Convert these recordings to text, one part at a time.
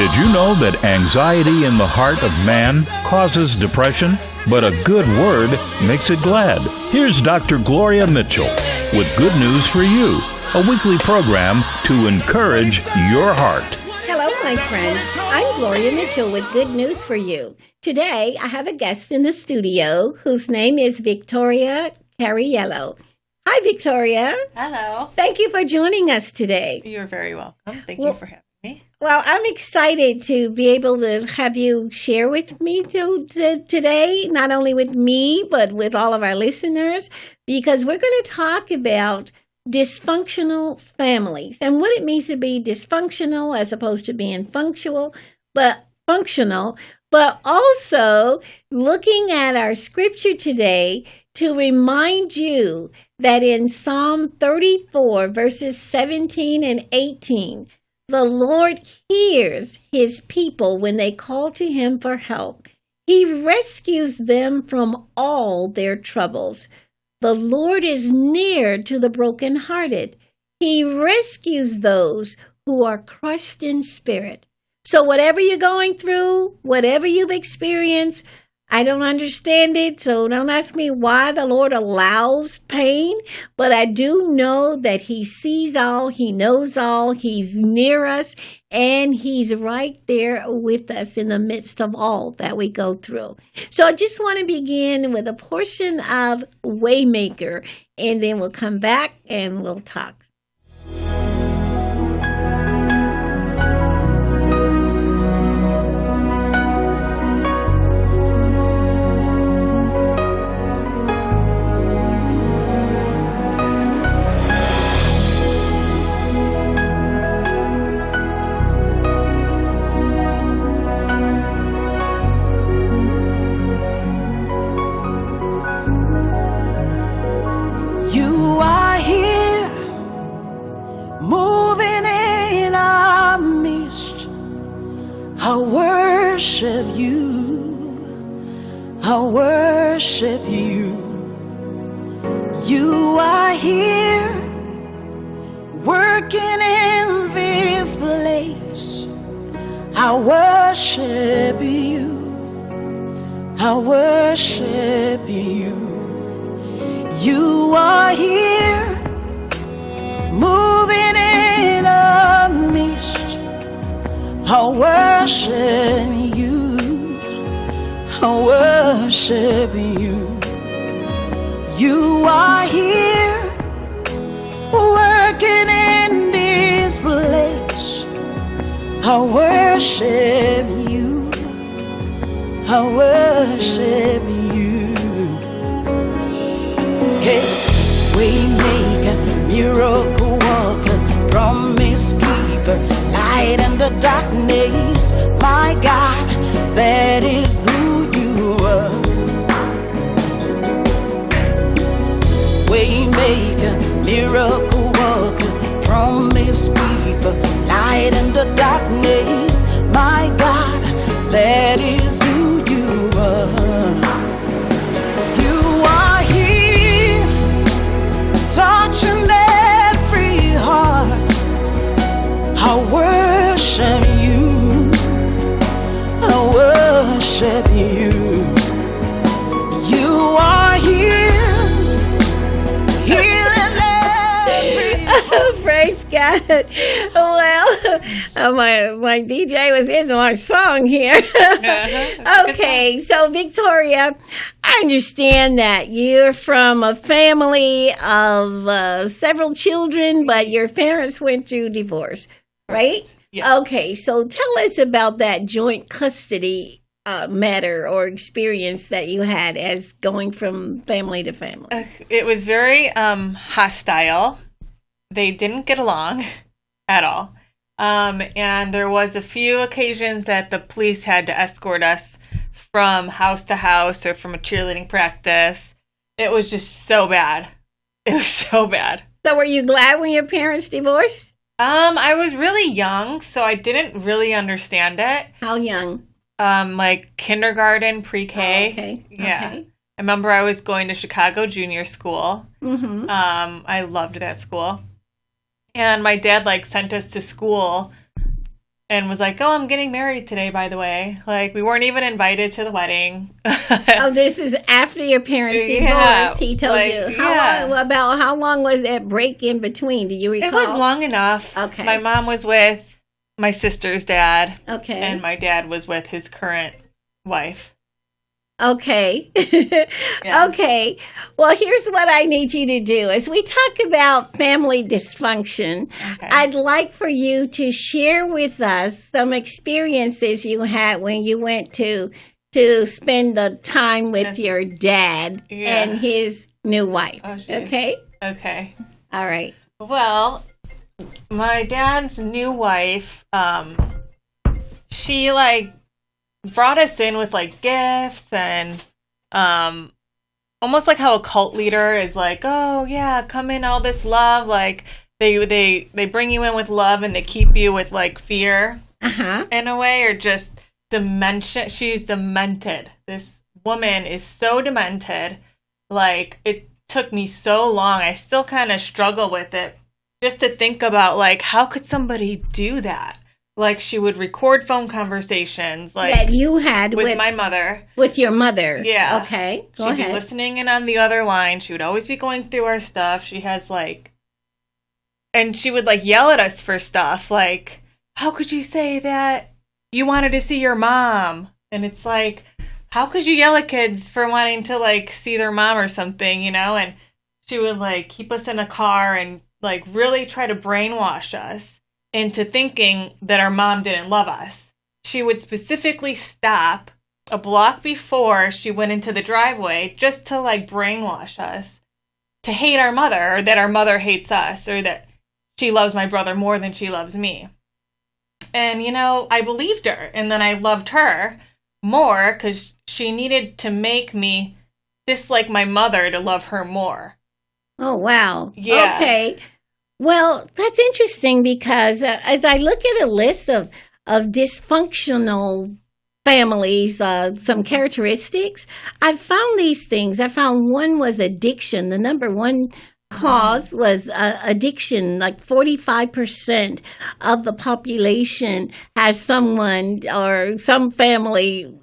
Did you know that anxiety in the heart of man causes depression, but a good word makes it glad? Here's Dr. Gloria Mitchell with good news for you, a weekly program to encourage your heart. Hello, my friend. I'm Gloria Mitchell with good news for you. Today, I have a guest in the studio whose name is Victoria Cariello. Hi, Victoria. Hello. Thank you for joining us today. You're very welcome. Thank you for having me. Well, I'm excited to be able to have you share with me today, not only with me, but with all of our listeners, because we're going to talk about dysfunctional families and what it means to be dysfunctional as opposed to being functional, but also looking at our scripture today to remind you that in Psalm 34, verses 17 and 18, the Lord hears his people when they call to him for help. He rescues them from all their troubles. The Lord is near to the brokenhearted. He rescues those who are crushed in spirit. So whatever you're going through, whatever you've experienced, I don't understand it, so don't ask me why the Lord allows pain, but I do know that he sees all, he knows all, he's near us, and he's right there with us in the midst of all that we go through. So I just want to begin with a portion of Waymaker, and then we'll come back and we'll talk. I worship you. You are here, working in this place. I worship you. I worship you. You are here, moving in our midst. I worship you. I worship you. You are here, working in this place. I worship you. I worship you. Hey, Waymaker, miracle worker, promise keeper, light in the darkness. My God, that is who you are. Waymaker, miracle worker, promise keeper, light in the darkness. My God, that is who you are. You are here, touching every heart. I worship you. I worship you. You are here, healing every heart. Praise God. Well, my DJ was into my song here. Okay, so Victoria, I understand that you're from a family of several children, but your parents went through divorce, right? Yes. Okay, so tell us about that joint custody matter or experience that you had as going from family to family. It was very hostile. They didn't get along at all. And there was a few occasions that the police had to escort us from house to house or from a cheerleading practice. It was just so bad. It was so bad. So were you glad when your parents divorced? I was really young, so I didn't really understand it. How young? Like kindergarten, pre-K. Oh, okay. Yeah. Okay. I remember I was going to Chicago Junior School. Mm-hmm. I loved that school. And my dad, sent us to school and was like, "Oh, I'm getting married today, by the way." Like, we weren't even invited to the wedding. Oh, this is after your parents' divorce. Yeah, He told like, you. yeah. How long was that break in between? Do you recall? It was long enough. Okay. My mom was with my sister's dad. Okay. And my dad was with his current wife. Okay. Yeah. Okay. Well, here's what I need you to do. As we talk about family dysfunction, Okay. I'd like for you to share with us some experiences you had when you went to spend the time with your dad Yeah. and his new wife. Oh, geez. Okay? Okay. All right. Well, my dad's new wife, she like brought us in with like gifts and almost like how a cult leader is like, "Oh yeah, come in, all this love." Like they bring you in with love and they keep you with like fear Uh-huh. in a way, or just dementia. She's demented. This woman is so demented. Like, it took me so long. I still kind of struggle with it, just to think about, like, how could somebody do that? Like, she would record phone conversations, like, That you had with my mother. with your mother. Yeah. Okay. Go She'd ahead. be listening in on the other line. She would always be going through our stuff. She has, like, and she would, like, yell at us for stuff. Like, how could you say that you wanted to see your mom? And it's like, how could you yell at kids for wanting to, like, see their mom or something, you know? And she would, like, keep us in a car and, like, really try to brainwash us into thinking that our mom didn't love us. She would specifically stop a block before she went into the driveway just to, like, brainwash us to hate our mother, or that our mother hates us, or that she loves my brother more than she loves me. And, you know, I believed her, and then I loved her more because she needed to make me dislike my mother to love her more. Oh, wow. Yeah. Okay. Well, that's interesting because as I look at a list of dysfunctional families, some characteristics, I found these things. I found one was addiction. The number one cause was addiction. Like 45% of the population has someone or some family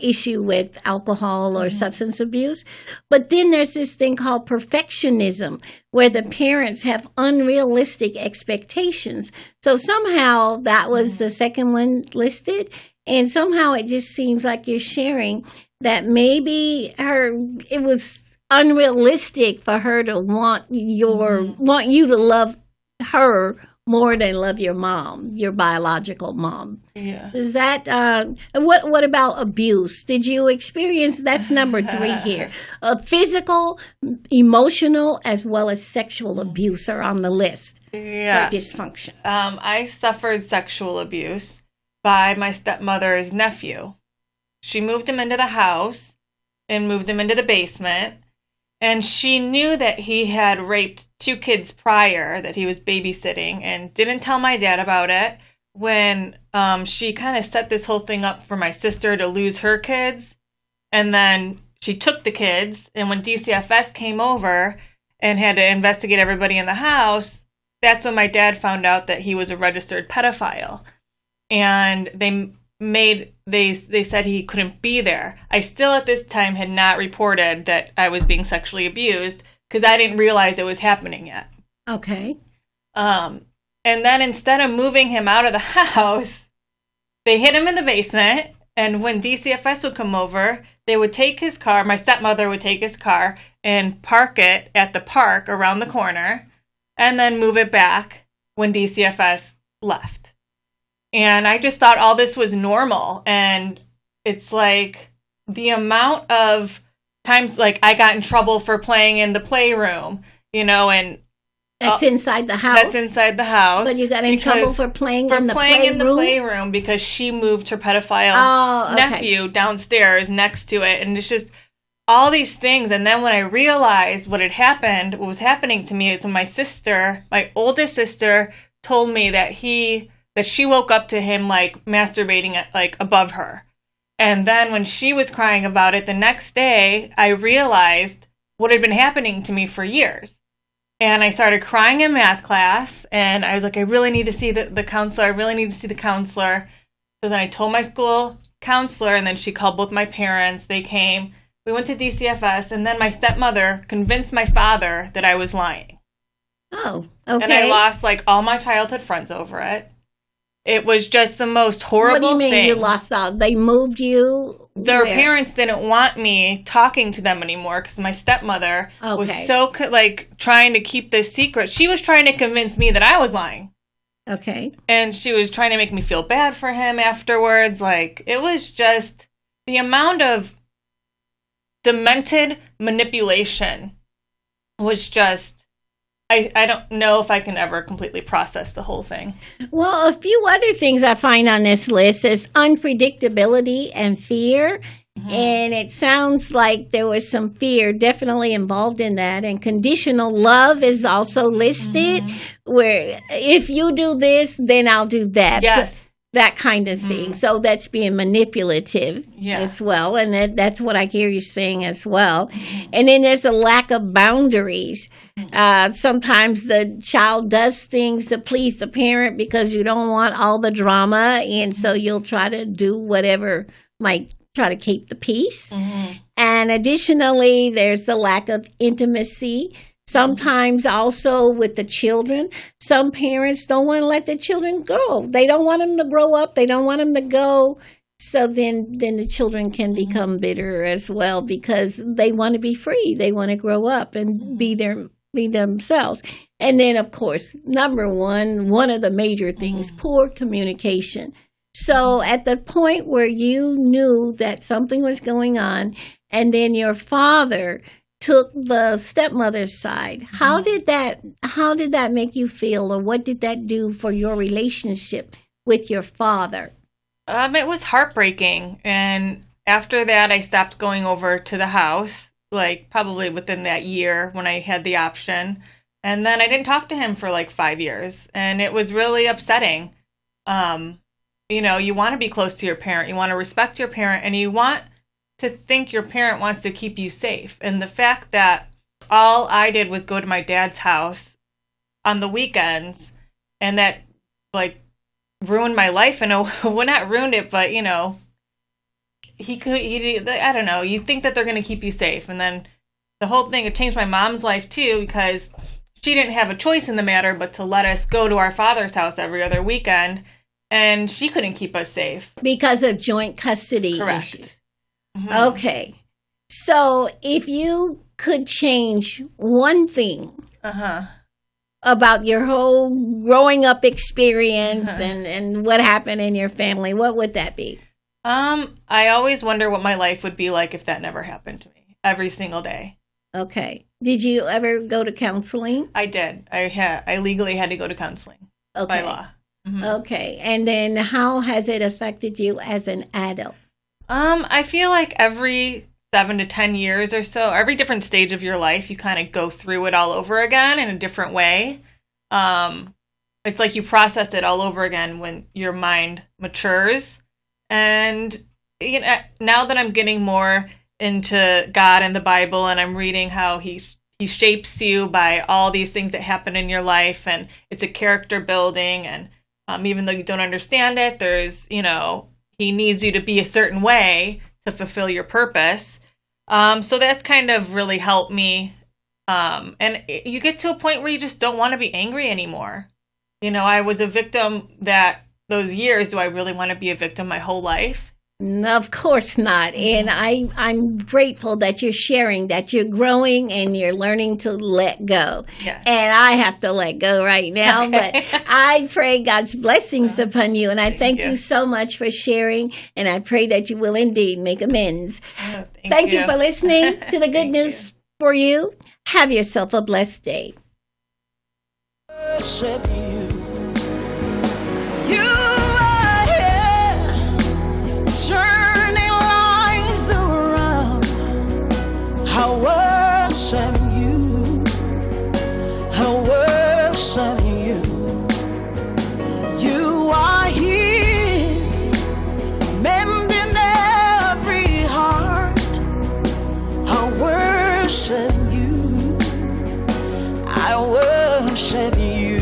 issue with alcohol or substance abuse. But then there's this thing called perfectionism, where the parents have unrealistic expectations. So somehow that was the second one listed. And somehow it just seems like you're sharing that maybe it was unrealistic for her to want you to love her more than love your mom, your biological mom. Yeah. Is that what about abuse? Did you experience? That's number 3 here. Physical, emotional, as well as sexual abuse are on the list Yeah. for dysfunction. I suffered sexual abuse by my stepmother's nephew. She moved him into the house and moved him into the basement. And she knew that he had raped 2 kids prior that he was babysitting, and didn't tell my dad about it. When she kind of set this whole thing up for my sister to lose her kids. And then she took the kids. And when DCFS came over and had to investigate everybody in the house, that's when my dad found out that he was a registered pedophile. And they said he couldn't be there. I still at this time had not reported that I was being sexually abused because I didn't realize it was happening yet. Okay. And then instead of moving him out of the house, they hid him in the basement. And when DCFS would come over, they would take his car. My stepmother would take his car and park it at the park around the corner, and then move it back when DCFS left. And I just thought all this was normal. And it's like the amount of times, like, I got in trouble for playing in the playroom, you know, and That's inside the house. that's inside the house. But you got in trouble for playing in the in the playroom? playroom because she moved her pedophile Oh, okay. nephew downstairs next to it. And it's just all these things. And then when I realized what was happening to me, is when my oldest sister, told me that she woke up to him, like, masturbating like above her. And then when she was crying about it the next day, I realized what had been happening to me for years. And I started crying in math class, and I was like, I really need to see the counselor. I really need to see the counselor. So then I told my school counselor, and then she called both my parents. They came. We went to DCFS, and then my stepmother convinced my father that I was lying. Oh, okay. And I lost, like, all my childhood friends over it. It was just the most horrible thing. What do you mean you lost out? They moved you? Their where? parents didn't want me talking to them anymore because my stepmother was so, like, trying to keep this secret. She was trying to convince me that I was lying. Okay. And she was trying to make me feel bad for him afterwards. Like, it was just the amount of demented manipulation was just, I don't know if I can ever completely process the whole thing. Well, a few other things I find on this list is unpredictability and fear. Mm-hmm. And it sounds like there was some fear definitely involved in that. And conditional love is also listed, where if you do this, then I'll do that. Yes. That kind of thing. So that's being manipulative as well. And that's what I hear you saying as well. And then there's a lack of boundaries. Sometimes the child does things to please the parent because you don't want all the drama. And so you'll try to do whatever might try to keep the peace. And additionally, there's the lack of intimacy. Sometimes also with the children, some parents don't want to let the children go. They don't want them to grow up. They don't want them to go. So then the children can become bitter as well because they want to be free. They want to grow up and be themselves. And then, of course, number one of the major things, poor communication. So at the point where you knew that something was going on, and then your father took the stepmother's side, how did that make you feel, or what did that do for your relationship with your father? It was heartbreaking, and after that I stopped going over to the house, like probably within that year when I had the option. And then I didn't talk to him for like 5 years, and it was really upsetting. You know, you want to be close to your parent, you want to respect your parent, and you want to think your parent wants to keep you safe. And the fact that all I did was go to my dad's house on the weekends, and that like ruined my life. And well, not ruined it, but you know, I don't know, you think that they're going to keep you safe. And then the whole thing, it changed my mom's life too, because she didn't have a choice in the matter but to let us go to our father's house every other weekend, and she couldn't keep us safe because of joint custody issues. Okay. So if you could change one thing about your whole growing up experience and what happened in your family, what would that be? I always wonder what my life would be like if that never happened to me every single day. Okay. Did you ever go to counseling? I did. I legally had to go to counseling by law. Okay. And then how has it affected you as an adult? I feel like every 7 to 10 years or so, every different stage of your life, you kind of go through it all over again in a different way. It's like you process it all over again when your mind matures. And you know, now that I'm getting more into God and the Bible, and I'm reading how he shapes you by all these things that happen in your life, and it's a character building, and even though you don't understand it, there's, you know, he needs you to be a certain way to fulfill your purpose. So that's kind of really helped me. And you get to a point where you just don't want to be angry anymore. You know, I was a victim those years. Do I really want to be a victim my whole life? No, of course not. And I'm grateful that you're sharing, that you're growing and you're learning to let go. Yes. And I have to let go right now, Okay. but I pray God's blessings upon you. And I thank you so much for sharing. And I pray that you will indeed make amends. Oh, thank you for listening to the Good News for You. Have yourself a blessed day. Worship you. You are here, turning lives around. I worship you. I worship you. You are here, mending every heart. I worship you. I worship you.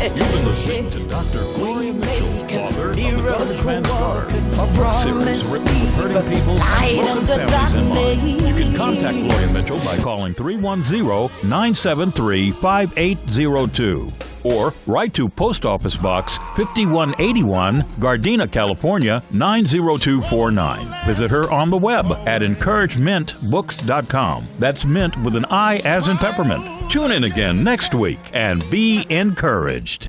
You've been listening to Dr. Gloria Mitchell, author of The Garbage Man's Garden, a book series written with hurting people and broken families in mind. You can contact Gloria Mitchell by calling 310-973-5802 or write to Post Office Box 5181, Gardena, California 90249. Visit her on the web at encouragementbooks.com. That's mint with an I as in peppermint. Tune in again next week and be encouraged.